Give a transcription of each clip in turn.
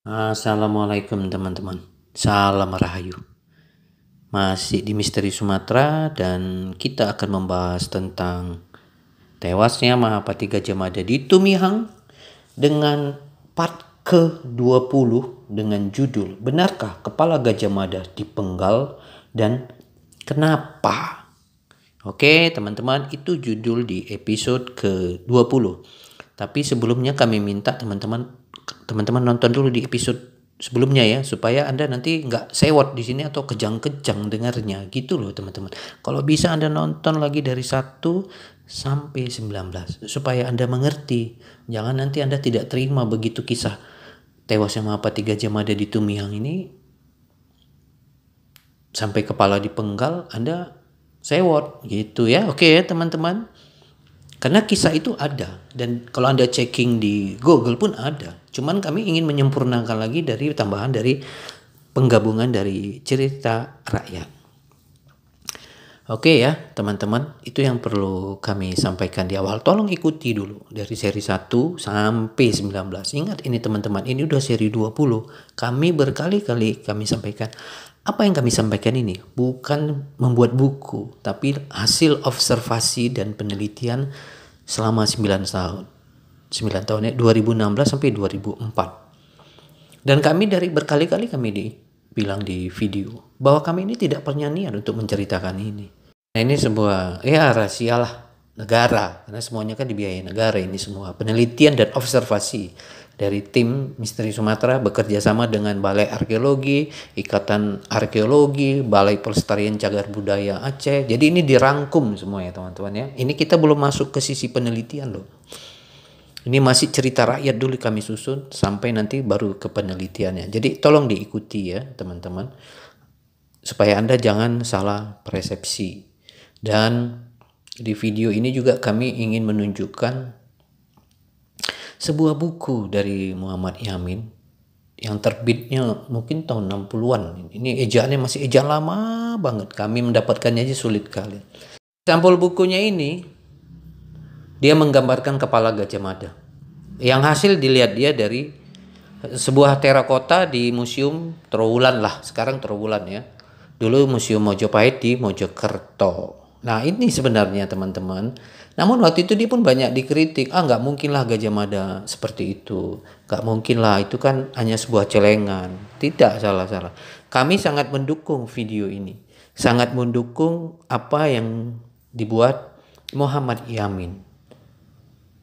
Assalamualaikum teman-teman. Salam Rahayu. Masih di Misteri Sumatera dan kita akan membahas tentang tewasnya Mahapati Gajah Mada di Tumihang dengan part ke-20 dengan judul Benarkah Kepala Gajah Mada dipenggal dan kenapa? Oke teman-teman, itu judul di episode ke-20. Tapi sebelumnya kami minta teman-teman nonton dulu di episode sebelumnya ya, supaya Anda nanti nggak sewot di sini atau kejang-kejang dengarnya gitu loh teman-teman. Kalau bisa Anda nonton lagi dari 1 sampai 19 supaya Anda mengerti. Jangan nanti Anda tidak terima begitu kisah tewasnya Mahapati Gajah Mada di Tumihang ini sampai kepala dipenggal, Anda sewot gitu ya. Oke ya teman-teman. Karena kisah itu ada dan kalau Anda checking di Google pun ada. Cuman kami ingin menyempurnakan lagi dari tambahan dari penggabungan dari cerita rakyat. Oke ya teman-teman, itu yang perlu kami sampaikan di awal. Tolong ikuti dulu dari seri 1 sampai 19. Ingat ini teman-teman, ini udah seri 20. Kami berkali-kali kami sampaikan. Apa yang kami sampaikan ini bukan membuat buku, tapi hasil observasi dan penelitian selama 9 tahun. 9 tahun ya, 2016 sampai 2004. Dan kami dari berkali-kali kami bilang di video bahwa kami ini tidak punya niat untuk menceritakan ini. Nah, ini sebuah rahasia lah negara, karena semuanya kan dibiayai negara ini semua. Penelitian dan observasi dari tim Misteri Sumatera bekerja sama dengan Balai Arkeologi, Ikatan Arkeologi, Balai Pelestarian Cagar Budaya Aceh. Jadi ini dirangkum semua ya teman-teman ya. Ini kita belum masuk ke sisi penelitian loh. Ini masih cerita rakyat dulu kami susun sampai nanti baru ke penelitiannya. Jadi tolong diikuti ya teman-teman. Supaya Anda jangan salah persepsi. Dan di video ini juga kami ingin menunjukkan sebuah buku dari Muhammad Yamin yang terbitnya mungkin tahun 60-an. Ini ejaannya masih ejaan lama banget. Kami mendapatkannya aja sulit kali. Sampul bukunya ini dia menggambarkan kepala Gajah Mada. Yang hasil dilihat dia dari sebuah terakota di Museum Trowulan lah. Sekarang Trowulan ya. Dulu Museum Mojopahit di Mojokerto. Nah ini sebenarnya teman-teman. Namun waktu itu dia pun banyak dikritik. Nggak mungkin lah Gajah Mada seperti itu. Nggak mungkin lah, itu kan hanya sebuah celengan. Tidak, salah-salah. Kami sangat mendukung video ini. Sangat mendukung apa yang dibuat Muhammad Yamin.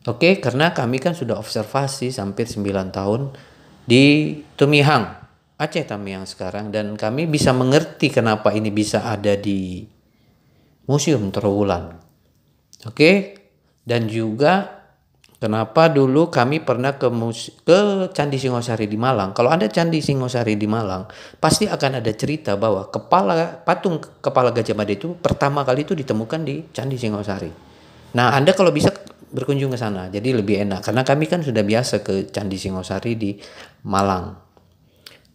Oke, karena kami kan sudah observasi sampai 9 tahun di Tumihang, Aceh Tumihang sekarang. Dan kami bisa mengerti kenapa ini bisa ada di Museum Trowulan. Oke, dan juga kenapa dulu kami pernah ke Candi Singosari di Malang. Kalau Anda Candi Singosari di Malang, pasti akan ada cerita bahwa patung kepala Gajah Mada itu pertama kali itu ditemukan di Candi Singosari. Nah, Anda kalau bisa berkunjung ke sana, jadi lebih enak. Karena kami kan sudah biasa ke Candi Singosari di Malang.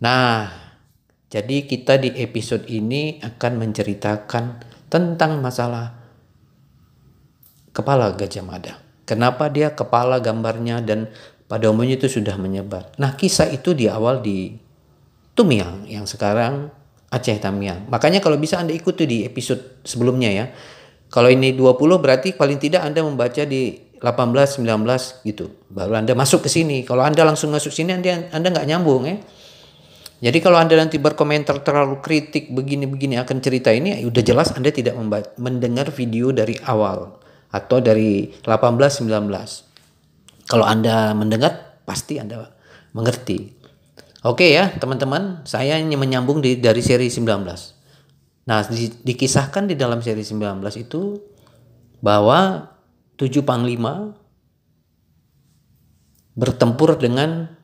Nah, jadi kita di episode ini akan menceritakan tentang masalah kepala Gajah Mada. Kenapa dia kepala gambarnya dan pada umumnya itu sudah menyebar. Nah, kisah itu di awal di Tumihang yang sekarang Aceh Tamiang. Makanya kalau bisa Anda ikuti di episode sebelumnya ya. Kalau ini 20 berarti paling tidak Anda membaca di 18, 19 gitu. Baru Anda masuk ke sini. Kalau Anda langsung masuk sini Anda nggak nyambung ya. Jadi kalau Anda nanti berkomentar terlalu kritik begini-begini akan cerita ini, udah jelas Anda tidak mendengar video dari awal atau dari 18, 19. Kalau Anda mendengar pasti Anda mengerti. Oke ya teman-teman, saya hanya menyambung dari seri 19. Nah, dikisahkan di dalam seri 19 itu bahwa 7 panglima bertempur dengan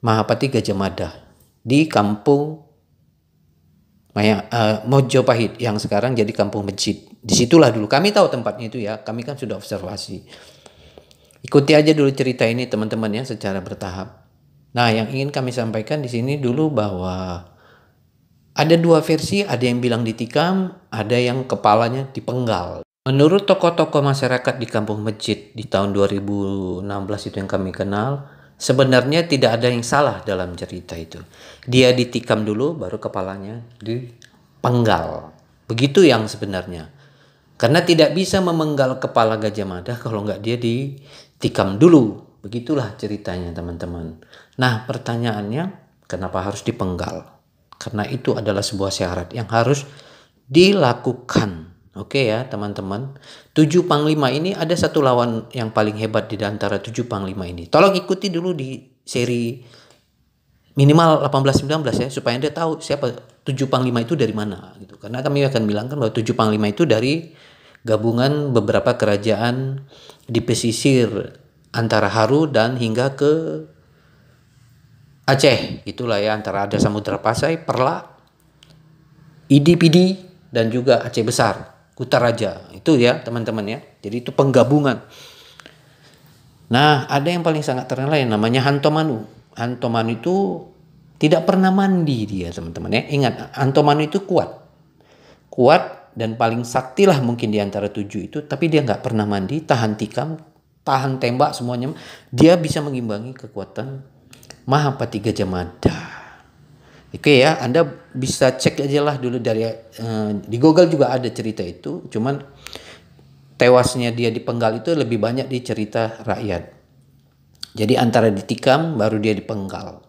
Mahapati Gajah Mada di kampung Mojopahit yang sekarang jadi kampung masjid. Disitulah dulu kami tahu tempatnya itu ya, kami kan sudah observasi. Ikuti aja dulu cerita ini teman-teman ya secara bertahap. Nah, yang ingin kami sampaikan di sini dulu bahwa ada dua versi, ada yang bilang ditikam, ada yang kepalanya dipenggal. Menurut tokoh-tokoh masyarakat di kampung masjid di tahun 2016 itu yang kami kenal, Sebenarnya tidak ada yang salah dalam cerita itu. Dia ditikam dulu, baru kepalanya dipenggal. Begitu yang sebenarnya. Karena tidak bisa memenggal kepala Gajah Mada kalau nggak dia ditikam dulu. Begitulah ceritanya teman-teman. Nah pertanyaannya, kenapa harus dipenggal? Karena itu adalah sebuah syarat yang harus dilakukan. Oke ya teman-teman. 7 panglima ini ada satu lawan yang paling hebat di antara 7 panglima ini. Tolong ikuti dulu di seri minimal 18-19 ya, supaya Anda tahu siapa 7 panglima itu dari mana gitu. Karena kami akan bilangkan bahwa 7 panglima itu dari gabungan beberapa kerajaan di pesisir antara Haru dan hingga ke Aceh gitulah ya, antara ada Samudra Pasai, Perla, Idi-Pidi dan juga Aceh Besar, Kutaraja. Itu ya teman-teman ya. Jadi itu penggabungan. Nah, ada yang paling sangat terkenal yang namanya Hantomanu. Hantomanu itu tidak pernah mandi dia, teman-teman ya. Ingat, Hantomanu itu kuat. Kuat dan paling sakti lah mungkin di antara 7 itu, tapi dia nggak pernah mandi, tahan tikam, tahan tembak semuanya. Dia bisa mengimbangi kekuatan Mahapati Gajah Mada. Oke ya, Anda bisa cek aja lah dulu dari di Google juga ada cerita itu, cuman tewasnya dia dipenggal itu lebih banyak di cerita rakyat. Jadi antara ditikam baru dia dipenggal.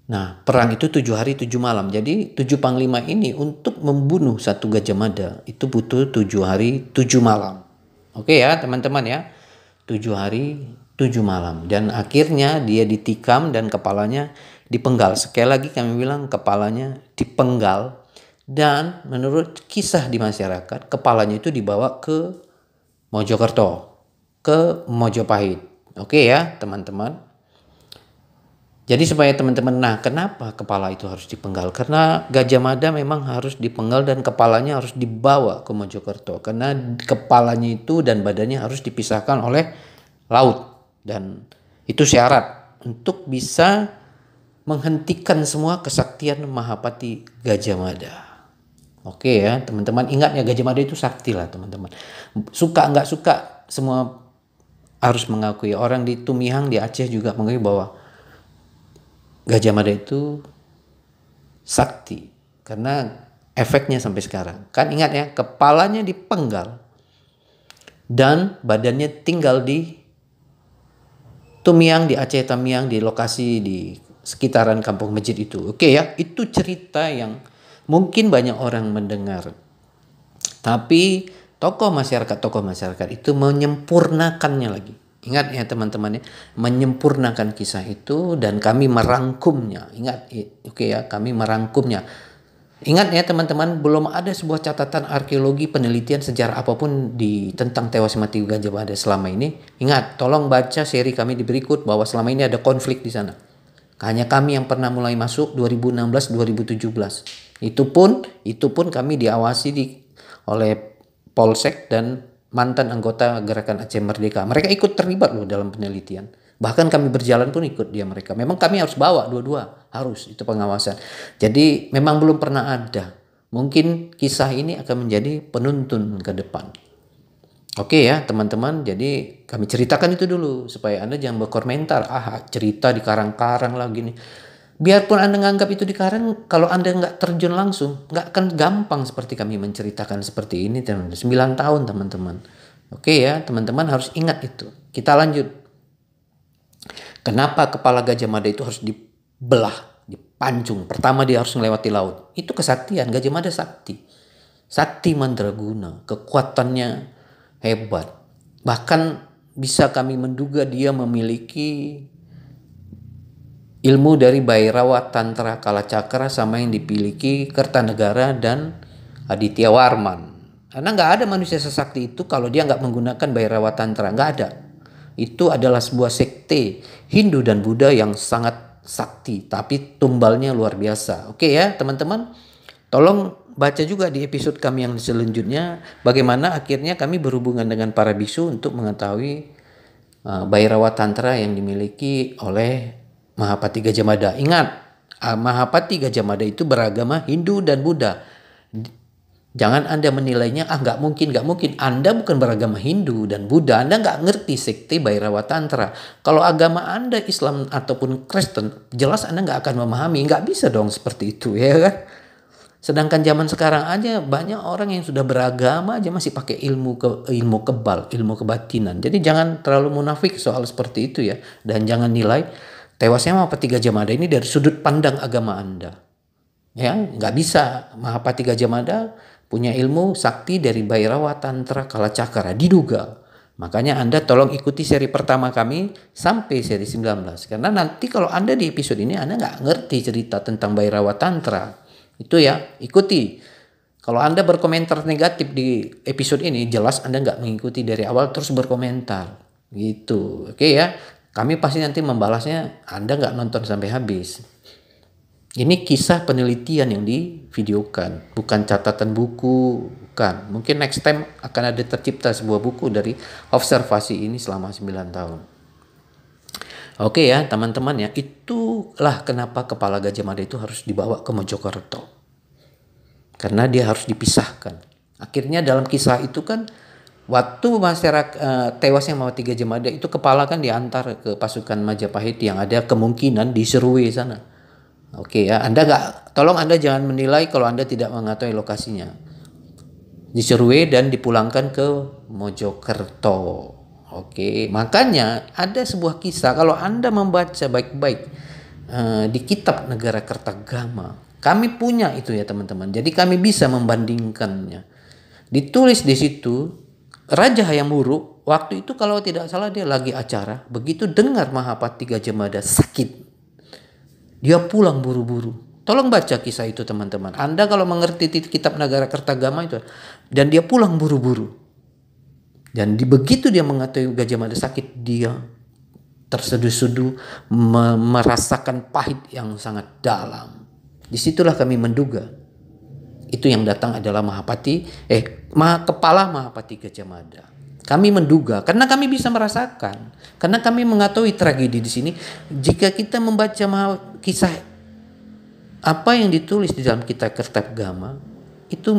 Nah, perang itu 7 hari 7 malam. Jadi 7 panglima ini untuk membunuh satu Gajah Mada itu butuh 7 hari 7 malam. Oke ya teman-teman ya, 7 hari 7 malam. Dan akhirnya dia ditikam dan kepalanya dipenggal. Sekali lagi kami bilang kepalanya dipenggal. Dan menurut kisah di masyarakat, kepalanya itu dibawa ke Mojokerto, ke Mojopahit. Oke ya teman-teman. Jadi supaya teman-teman, nah kenapa kepala itu harus dipenggal? Karena Gajah Mada memang harus dipenggal dan kepalanya harus dibawa ke Mojokerto. Karena kepalanya itu dan badannya harus dipisahkan oleh laut. Dan itu syarat untuk bisa menghentikan semua kesaktian Mahapati Gajah Mada. Oke ya teman-teman, ingat ya Gajah Mada itu sakti lah teman-teman. Suka nggak suka semua harus mengakui. Orang di Tumihang di Aceh juga mengakui bahwa Gajah Mada itu sakti. Karena efeknya sampai sekarang. Kan ingat ya, kepalanya dipenggal dan badannya tinggal di Tumihang di Aceh, Tamiang, di lokasi di sekitaran kampung masjid itu. Oke ya, itu cerita yang mungkin banyak orang mendengar. Tapi tokoh masyarakat itu menyempurnakannya lagi. Ingat ya teman-teman ya, menyempurnakan kisah itu dan kami merangkumnya. Ingat, oke ya, kami merangkumnya. Ingat ya teman-teman, belum ada sebuah catatan arkeologi, penelitian, sejarah apapun tentang tewas mati Gajah Mada selama ini. Ingat, tolong baca seri kami di berikut bahwa selama ini ada konflik di sana. Hanya kami yang pernah mulai masuk 2016-2017. Itu pun kami diawasi oleh Polsek dan mantan anggota Gerakan Aceh Merdeka. Mereka ikut terlibat loh dalam penelitian. Bahkan kami berjalan pun ikut dia mereka. Memang kami harus bawa dua-dua. Harus itu pengawasan. Jadi memang belum pernah ada. Mungkin kisah ini akan menjadi penuntun ke depan. Oke ya teman-teman. Jadi kami ceritakan itu dulu. Supaya Anda jangan berkomentar. Cerita di karang-karang lah gini. Biarpun Anda menganggap itu di karang, kalau Anda nggak terjun langsung, nggak akan gampang seperti kami menceritakan seperti ini teman-teman. 9 tahun teman-teman. Oke ya teman-teman harus ingat itu. Kita lanjut. Kenapa kepala Gajah Mada itu harus dibelah, dipancung? Pertama dia harus melewati laut. Itu kesaktian. Gajah Mada sakti. Sakti mandraguna. Kekuatannya hebat. Bahkan bisa kami menduga dia memiliki ilmu dari Bhairawa Tantra Kalacakra sama yang dimiliki Kertanegara dan Aditya Warman. Karena nggak ada manusia sesakti itu kalau dia nggak menggunakan Bhairawa Tantra. Nggak ada. Itu adalah sebuah sekte Hindu dan Buddha yang sangat sakti. Tapi tumbalnya luar biasa. Oke ya teman-teman. Tolong baca juga di episode kami yang selanjutnya. Bagaimana akhirnya kami berhubungan dengan para bisu untuk mengetahui Bhairawa Tantra yang dimiliki oleh Mahapati Gajah Mada. Ingat, Mahapati Gajah Mada itu beragama Hindu dan Buddha. Jangan Anda menilainya, nggak mungkin, nggak mungkin. Anda bukan beragama Hindu dan Buddha, Anda nggak ngerti sekte Bhairava Tantra. Kalau agama Anda Islam ataupun Kristen, jelas Anda nggak akan memahami, nggak bisa dong seperti itu, ya kan? Sedangkan zaman sekarang aja banyak orang yang sudah beragama aja masih pakai ilmu kebal, ilmu kebatinan. Jadi jangan terlalu munafik soal seperti itu ya, dan jangan nilai tewasnya Mahapati Gajah Mada ini dari sudut pandang agama Anda. Ya, nggak bisa. Mahapati Gajah Mada punya ilmu sakti dari Bhairava Tantra Kalacakra, diduga. Makanya Anda tolong ikuti seri pertama kami sampai seri 19. Karena nanti kalau Anda di episode ini Anda nggak ngerti cerita tentang Bhairava Tantra. Itu ya, ikuti. Kalau Anda berkomentar negatif di episode ini, jelas Anda nggak mengikuti dari awal terus berkomentar. Gitu, oke ya. Kami pasti nanti membalasnya, Anda nggak nonton sampai habis. Ini kisah penelitian yang divideokan, bukan catatan buku, bukan. Mungkin next time akan ada tercipta sebuah buku dari observasi ini selama 9 tahun. Oke ya teman-teman ya, itulah kenapa kepala Gajah Mada itu harus dibawa ke Mojokerto. Karena dia harus dipisahkan. Akhirnya dalam kisah itu kan, waktu masyarakat tewasnya Mahapati Gajah Mada itu kepala kan diantar ke pasukan Majapahit yang ada kemungkinan di Serue sana. Oke ya, tolong Anda jangan menilai kalau Anda tidak mengetahui lokasinya. Di Serue dan dipulangkan ke Mojokerto. Oke, makanya ada sebuah kisah kalau Anda membaca baik-baik di kitab Negara Kertagama. Kami punya itu ya teman-teman. Jadi kami bisa membandingkannya. Ditulis di situ, Raja Hayam Wuruk waktu itu kalau tidak salah dia lagi acara, begitu dengar Mahapati Gajah Mada sakit, dia pulang buru-buru. Tolong baca kisah itu teman-teman. Anda kalau mengerti kitab Negara Kertagama itu, dan dia pulang buru-buru. Dan begitu dia mengetahui Gajah Mada sakit, dia terseduh-seduh merasakan pahit yang sangat dalam. Disitulah kami menduga itu yang datang adalah kepala Mahapati Gajah Mada. Kami menduga karena kami bisa merasakan, karena kami mengetahui tragedi di sini. Jika kita membaca kisah apa yang ditulis di dalam kitab Kertagama, itu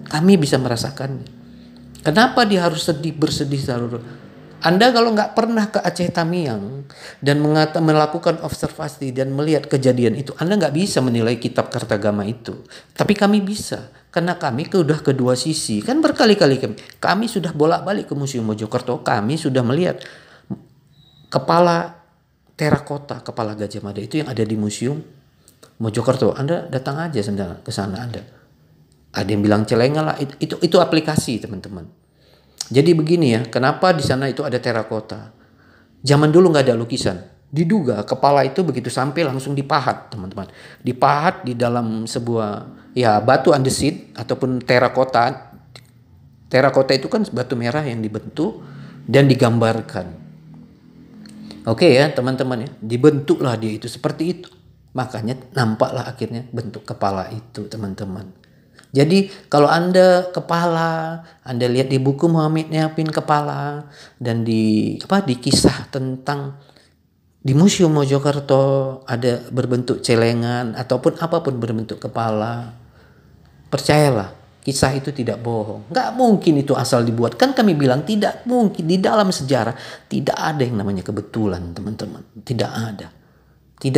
kami bisa merasakannya. Kenapa dia harus bersedih selalu? Anda kalau nggak pernah ke Aceh Tamiang dan melakukan observasi dan melihat kejadian itu, Anda nggak bisa menilai kitab Kertagama itu. Tapi kami bisa. Karena kami sudah kedua sisi. Kan berkali-kali kami sudah bolak-balik ke Museum Mojokerto. Kami sudah melihat kepala terakota, kepala Gajah Mada itu yang ada di Museum Mojokerto. Anda datang aja ke sana Anda. Ada yang bilang celengan lah. Itu aplikasi teman-teman. Jadi begini ya, kenapa di sana itu ada terakota? Zaman dulu nggak ada lukisan. Diduga kepala itu begitu sampai langsung dipahat teman-teman. Dipahat di dalam sebuah batu andesit ataupun terakota. Terakota itu kan batu merah yang dibentuk dan digambarkan. Oke ya teman-teman ya, dibentuklah dia itu seperti itu. Makanya nampaklah akhirnya bentuk kepala itu teman-teman. Jadi kalau Anda lihat di buku Muhammad Nyiapin kepala dan di kisah tentang di Museum Mojokerto ada berbentuk celengan ataupun apapun berbentuk kepala, percayalah kisah itu tidak bohong. Nggak mungkin itu asal dibuat. Kan kami bilang tidak mungkin, di dalam sejarah tidak ada yang namanya kebetulan teman-teman. Tidak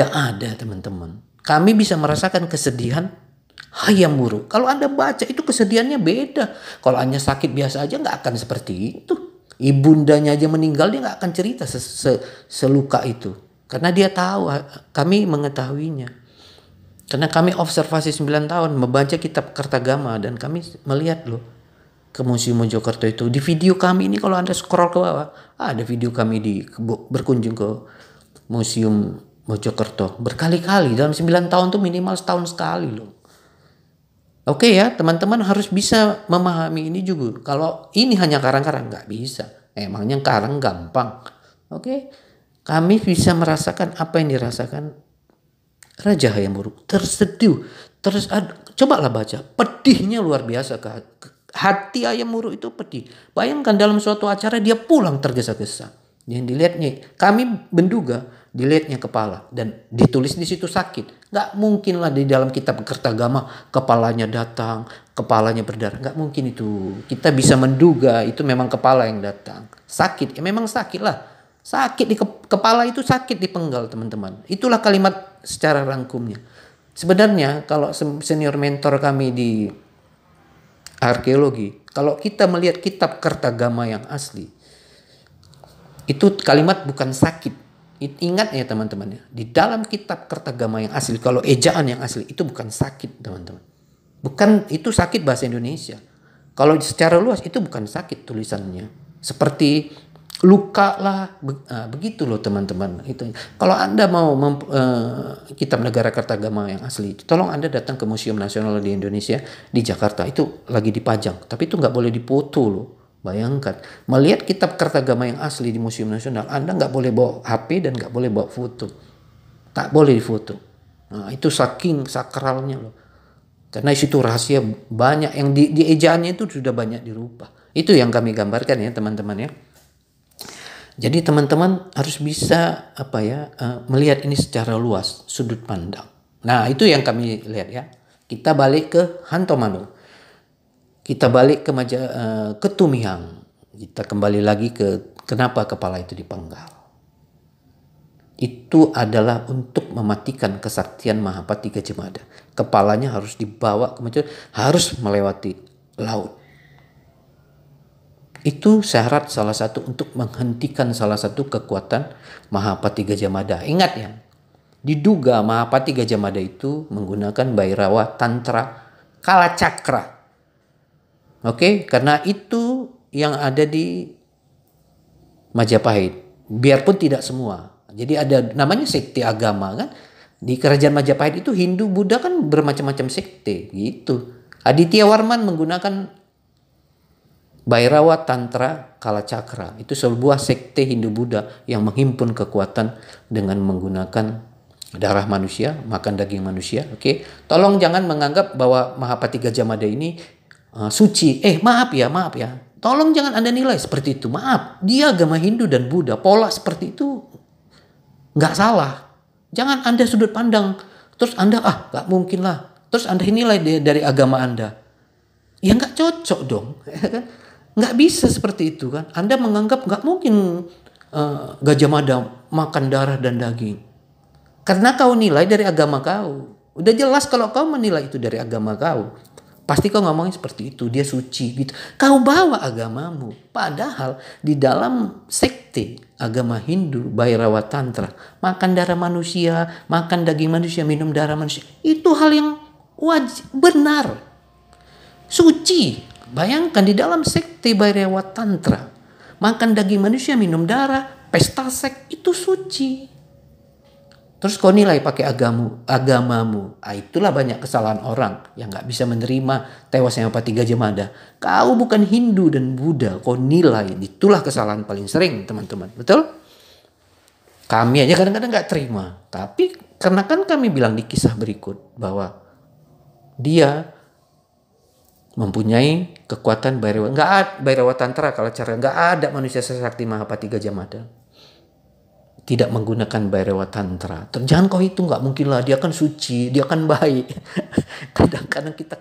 ada teman-teman. Kami bisa merasakan kesedihan Hayam Wuruk. Kalau Anda baca itu kesedihannya beda. Kalau hanya sakit biasa aja nggak akan seperti itu. Ibundanya aja meninggal dia nggak akan cerita seluka itu. Karena dia tahu, kami mengetahuinya. Karena kami observasi 9 tahun membaca kitab Kertagama dan kami melihat loh ke Museum Mojokerto itu. Di video kami ini kalau Anda scroll ke bawah, ada video kami berkunjung ke Museum Mojokerto berkali-kali. Dalam 9 tahun tuh minimal setahun sekali loh. Oke ya, teman-teman harus bisa memahami ini juga. Kalau ini hanya karang-karang, nggak bisa. Emangnya karang gampang. Oke, kami bisa merasakan apa yang dirasakan Raja Hayam Wuruk. Terseduh. Cobalah baca. Pedihnya luar biasa. Hati Hayam Wuruk itu pedih. Bayangkan dalam suatu acara dia pulang tergesa-gesa. Yang dilihatnya, kami menduga dilihatnya kepala dan ditulis di situ sakit. Nggak mungkin lah di dalam kitab Kertagama kepalanya datang, kepalanya berdarah. Nggak mungkin itu. Kita bisa menduga itu memang kepala yang datang. Sakit, ya memang sakit lah. Sakit di kepala itu sakit di penggal, teman-teman. Itulah kalimat secara rangkumnya. Sebenarnya kalau senior mentor kami di arkeologi, kalau kita melihat kitab Kertagama yang asli, itu kalimat bukan sakit. Ingat ya teman-teman ya, di dalam kitab Kertagama yang asli, kalau ejaan yang asli itu bukan sakit, teman-teman. Bukan, itu sakit bahasa Indonesia. Kalau secara luas itu bukan sakit tulisannya. Seperti luka lah, begitu loh teman-teman. Itu kalau Anda mau kitab negara Kertagama yang asli, tolong Anda datang ke Museum Nasional di Indonesia di Jakarta, itu lagi dipajang, tapi itu nggak boleh dipoto loh. Bayangkan, melihat kitab Kertagama yang asli di Museum Nasional, Anda nggak boleh bawa HP dan nggak boleh bawa foto. Tak boleh difoto. Nah, itu saking sakralnya loh. Karena situ rahasia banyak yang di ejaannya itu sudah banyak dirubah. Itu yang kami gambarkan ya teman-teman ya. Jadi teman-teman harus bisa melihat ini secara luas, sudut pandang. Nah, itu yang kami lihat ya. Kita balik ke Hantomano. Kita balik ke Tumihang. Kita kembali lagi ke kenapa kepala itu dipenggal. Itu adalah untuk mematikan kesaktian Mahapati Gajah Mada. Kepalanya harus dibawa harus melewati laut. Itu syarat salah satu untuk menghentikan salah satu kekuatan Mahapati Gajah Mada. Ingat ya, diduga Mahapati Gajah Mada itu menggunakan Bhairawa Tantra Kalacakra. Oke, karena itu yang ada di Majapahit. Biarpun tidak semua. Jadi ada namanya sekte agama kan. Di kerajaan Majapahit itu Hindu, Buddha kan bermacam-macam sekte gitu. Aditya Warman menggunakan Bhairawa Tantra Kalacakra. Itu sebuah sekte Hindu Buddha yang menghimpun kekuatan dengan menggunakan darah manusia, makan daging manusia. Oke, tolong jangan menganggap bahwa Mahapati Gajah Mada ini suci. Maaf ya. Tolong jangan Anda nilai seperti itu. Maaf, dia agama Hindu dan Buddha. Pola seperti itu nggak salah. Jangan Anda sudut pandang. Terus Anda, nggak mungkin lah. Terus Anda nilai dari agama Anda. Ya nggak cocok dong. Nggak bisa seperti itu kan. Anda menganggap nggak mungkin Gajah Mada makan darah dan daging. Karena kau nilai dari agama kau. Udah jelas kalau kau menilai itu dari agama kau. Pasti kau ngomongin seperti itu, dia suci gitu. Kau bawa agamamu. Padahal di dalam sekte agama Hindu, Bhairawa Tantra, makan darah manusia, makan daging manusia, minum darah manusia, itu hal yang wajib, benar. Suci. Bayangkan di dalam sekte Bhairawa Tantra, makan daging manusia, minum darah, pesta seks, itu suci. Terus kau nilai pakai agamamu. Itulah banyak kesalahan orang yang gak bisa menerima tewasnya Mahapati Gajah Mada. Kau bukan Hindu dan Buddha, kau nilai. Itulah kesalahan paling sering teman-teman. Betul? Kami aja kadang-kadang gak terima. Tapi karena kan kami bilang di kisah berikut bahwa dia mempunyai kekuatan Bhairawa Tantra kalau cara gak ada manusia sesakti Mahapati Gajah Mada tidak menggunakan Bhairawa Tantra. Jangan kau hitung, nggak mungkin lah, dia kan suci, dia kan baik. Kadang-kadang kita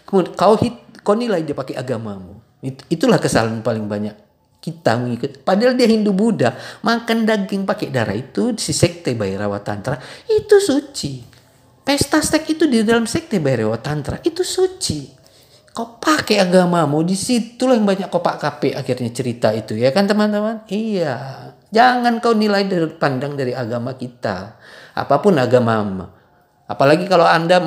kemudian kau nilai dia pakai agamamu. Itulah kesalahan paling banyak kita mengikut. Padahal dia Hindu Buddha, makan daging pakai darah itu si sekte Bhairawa Tantra itu suci. Pesta seks itu di dalam sekte Bhairawa Tantra itu suci. Kau pakai agamamu, di situlah yang banyak kopak kape akhirnya cerita itu ya kan teman-teman. Iya. Jangan kau nilai dari pandang dari agama kita. Apapun agamamu. Apalagi kalau Anda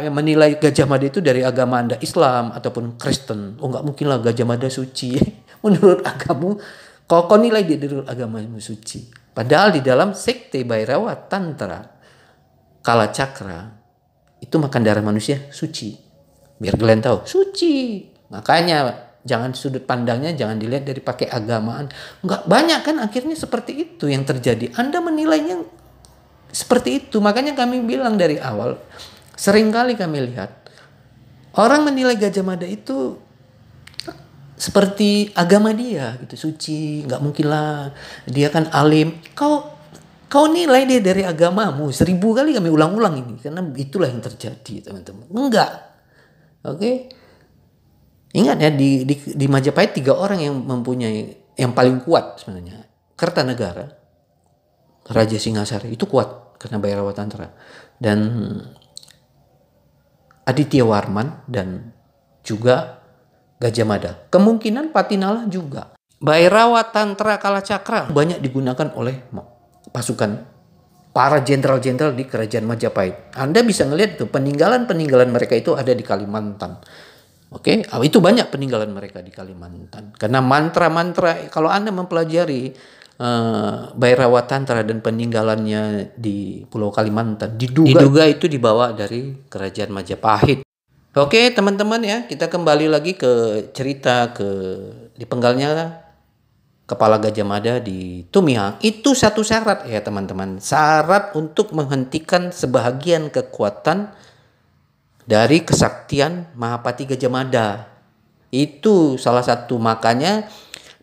menilai Gajah Mada itu dari agama Anda Islam ataupun Kristen. Nggak mungkin lah Gajah Mada suci. Menurut agamamu, kau nilai dia dari agamamu suci. Padahal di dalam sekte Bhairawa Tantra Kalacakra itu makan darah manusia suci. Biar kalian tahu, suci. Makanya jangan sudut pandangnya jangan dilihat dari pakai agamaan. Enggak banyak kan akhirnya seperti itu yang terjadi. Anda menilainya seperti itu. Makanya kami bilang dari awal, seringkali kami lihat orang menilai Gajah Mada itu seperti agama dia gitu, suci, enggak mungkin lah. Dia kan alim. Kau Kau nilai dia dari agamamu. 1000 kali kami ulang-ulang ini. Karena itulah yang terjadi, teman-teman. Enggak. Oke. Ingat ya, di Majapahit 3 orang yang mempunyai, yang paling kuat sebenarnya. Kertanegara, Raja Singasari, itu kuat karena Bhairawa Tantra. Dan Aditya Warman dan juga Gajah Mada. Kemungkinan Patinala juga. Bhairawa Tantra Kalacakra banyak digunakan oleh pasukan para jenderal-jenderal di kerajaan Majapahit. Anda bisa ngelihat tuh peninggalan-peninggalan mereka itu ada di Kalimantan. Oke, itu banyak peninggalan mereka di Kalimantan. Karena mantra-mantra, kalau Anda mempelajari Bhairawa Tantra dan peninggalannya di Pulau Kalimantan, diduga itu dibawa dari kerajaan Majapahit. Oke, teman-teman ya, kita kembali lagi ke cerita dipenggalnya kepala Gajah Mada di Tumihang. Itu satu syarat ya teman-teman. Syarat untuk menghentikan sebahagian kekuatan dari kesaktian Mahapati Gajah Mada. Itu salah satu, makanya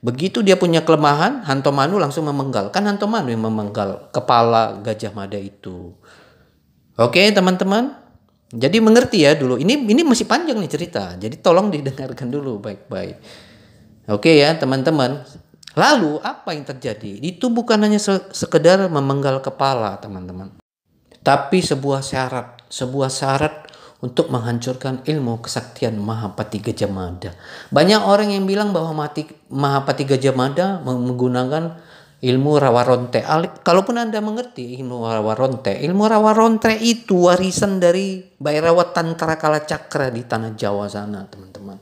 begitu dia punya kelemahan, Hantomanu langsung memenggal. Kan Hantomanu yang memenggal kepala Gajah Mada itu. Oke teman-teman. Jadi mengerti ya dulu. Ini masih panjang nih cerita. Jadi tolong didengarkan dulu baik-baik. Oke ya teman-teman. Lalu apa yang terjadi? Itu bukan hanya sekedar memenggal kepala teman-teman. Tapi sebuah syarat untuk menghancurkan ilmu kesaktian Mahapati Gajah Mada. Banyak orang yang bilang bahwa Mahapati Gajah Mada menggunakan ilmu rawa ronte. Kalaupun Anda mengerti ilmu rawa ronte itu warisan dari Bhairawa Tantra Kalacakra di tanah Jawa sana, teman-teman.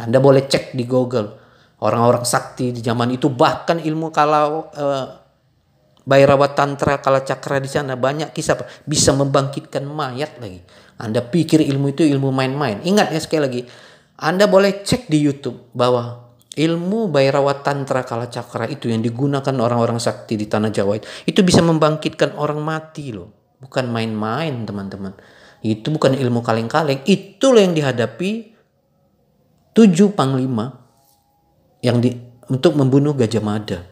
Anda boleh cek di Google. Orang-orang sakti di zaman itu, bahkan ilmu Bhairawa Tantra Kalacakra di sana banyak kisah bisa membangkitkan mayat lagi. Anda pikir ilmu itu ilmu main-main. Ingat ya sekali lagi, Anda boleh cek di YouTube bahwa ilmu Bhairawa Tantra Kalacakra itu yang digunakan orang-orang sakti di tanah Jawa itu bisa membangkitkan orang mati loh. Bukan main-main teman-teman. Itu bukan ilmu kaleng-kaleng. Itulah yang dihadapi 7 panglima untuk membunuh Gajah Mada.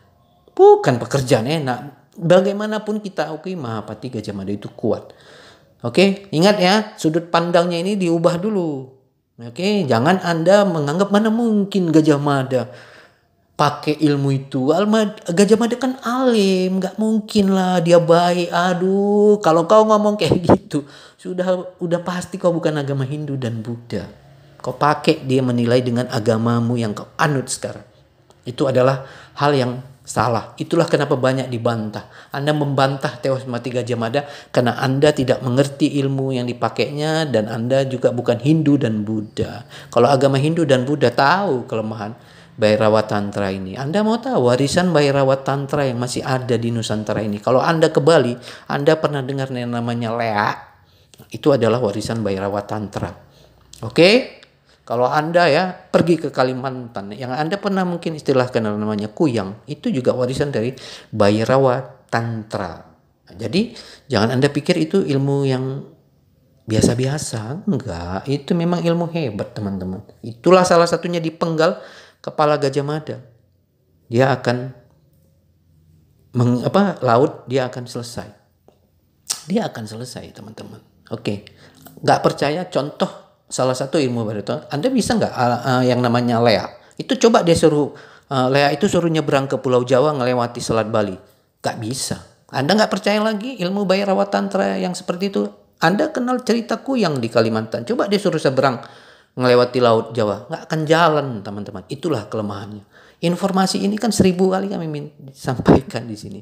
Bukan pekerjaan enak. Bagaimanapun kita akui Mahapati Gajah Mada itu kuat. Oke, ingat ya, sudut pandangnya ini diubah dulu. Oke, jangan Anda menganggap mana mungkin Gajah Mada pakai ilmu itu. Gajah Mada kan alim, nggak mungkin lah dia baik. Aduh, kalau kau ngomong kayak gitu, udah pasti kau bukan agama Hindu dan Buddha. Kau pakai dia menilai dengan agamamu yang kau anut sekarang. Itu adalah hal yang salah. Itulah kenapa banyak dibantah. Anda membantah tewas mati Gajah Mada karena Anda tidak mengerti ilmu yang dipakainya dan Anda juga bukan Hindu dan Buddha. Kalau agama Hindu dan Buddha tahu kelemahan Bhairawa Tantra ini. Anda mau tahu warisan Bhairawa Tantra yang masih ada di Nusantara ini. Kalau Anda ke Bali, Anda pernah dengar yang namanya Lea. Itu adalah warisan Bhairawa Tantra. Oke? Kalau Anda ya pergi ke Kalimantan, yang Anda pernah mungkin istilahkan namanya kuyang, itu juga warisan dari Bhairawa Tantra. Jadi jangan Anda pikir itu ilmu yang biasa-biasa. Enggak, itu memang ilmu hebat teman-teman. Itulah salah satunya dipenggal kepala Gajah Mada. Dia akan laut dia akan selesai. Dia akan selesai teman-teman. Oke, nggak percaya contoh salah satu ilmu Bhairawa, Anda bisa nggak yang namanya Lea? Itu coba dia Lea itu suruh nyebrang ke Pulau Jawa ngelewati Selat Bali. Nggak bisa. Anda nggak percaya lagi ilmu Bhairawa Tantra yang seperti itu? Anda kenal cerita kuyang di Kalimantan. Coba dia suruh seberang ngelewati Laut Jawa. Nggak akan jalan teman-teman. Itulah kelemahannya. Informasi ini kan 1000 kali kami sampaikan di sini.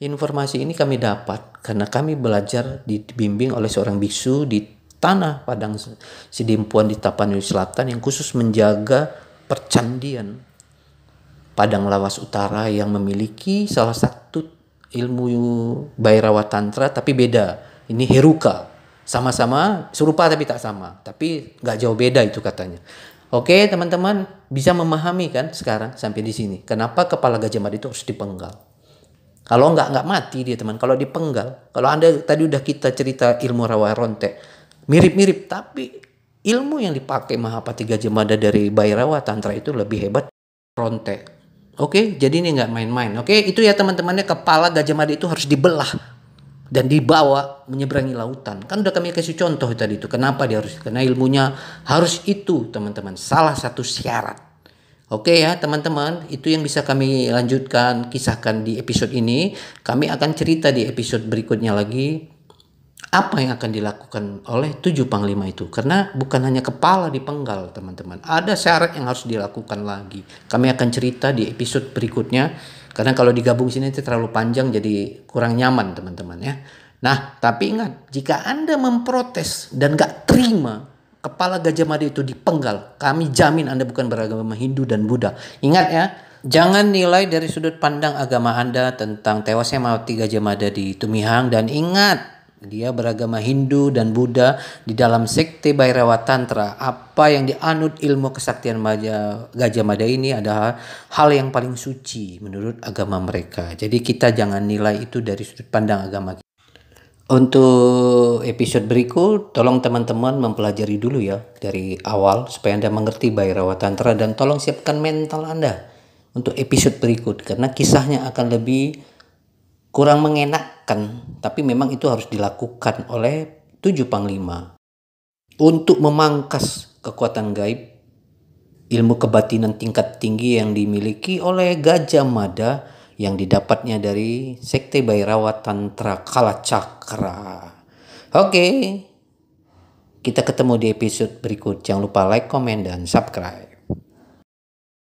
Informasi ini kami dapat karena kami belajar dibimbing oleh seorang biksu di tanah Padang Sidimpuan di Tapanuli Selatan yang khusus menjaga percandian Padang Lawas Utara yang memiliki salah satu ilmu Bhairawa Tantra tapi beda. Ini Heruka. Sama-sama serupa tapi tak sama. Tapi nggak jauh beda itu katanya. Oke teman-teman, bisa memahami kan sekarang sampai di sini. Kenapa kepala Gajah Mada itu harus dipenggal? Kalau nggak mati dia teman. Kalau dipenggal, kalau Anda tadi udah kita cerita ilmu rawa ronte. Mirip-mirip, tapi ilmu yang dipakai Mahapati Gajah Mada dari Bhairawa Tantra itu lebih hebat ronte. Oke, jadi ini nggak main-main. Oke, itu ya teman-temannya, kepala Gajah Mada itu harus dibelah dan dibawa menyeberangi lautan. Kan udah kami kasih contoh tadi itu. Kenapa dia harus? Karena ilmunya harus itu, teman-teman. Salah satu syarat. Oke ya teman-teman, itu yang bisa kami lanjutkan, kisahkan di episode ini. Kami akan cerita di episode berikutnya lagi apa yang akan dilakukan oleh 7 panglima itu. Karena bukan hanya kepala dipenggal teman-teman, ada syarat yang harus dilakukan lagi. Kami akan cerita di episode berikutnya, karena kalau digabung sini itu terlalu panjang, jadi kurang nyaman teman-teman ya. Nah tapi ingat, jika Anda memprotes dan gak terima kepala Gajah Mada itu dipenggal, kami jamin Anda bukan beragama Hindu dan Buddha. Ingat ya, jangan nilai dari sudut pandang agama Anda tentang tewasnya mati Gajah Mada di Tumihang. Dan ingat, dia beragama Hindu dan Buddha di dalam sekte Bhairava Tantra. Apa yang dianut ilmu kesaktian Gajah Mada ini adalah hal yang paling suci menurut agama mereka. Jadi kita jangan nilai itu dari sudut pandang agama. Untuk episode berikut, tolong teman-teman mempelajari dulu ya dari awal supaya Anda mengerti Bhairava Tantra, dan tolong siapkan mental Anda untuk episode berikut karena kisahnya akan lebih kurang mengenakkan, tapi memang itu harus dilakukan oleh 7 panglima untuk memangkas kekuatan gaib, ilmu kebatinan tingkat tinggi yang dimiliki oleh Gajah Mada yang didapatnya dari sekte Bhairava Tantra Kalacakra. Oke, kita ketemu di episode berikut. Jangan lupa like, komen, dan subscribe.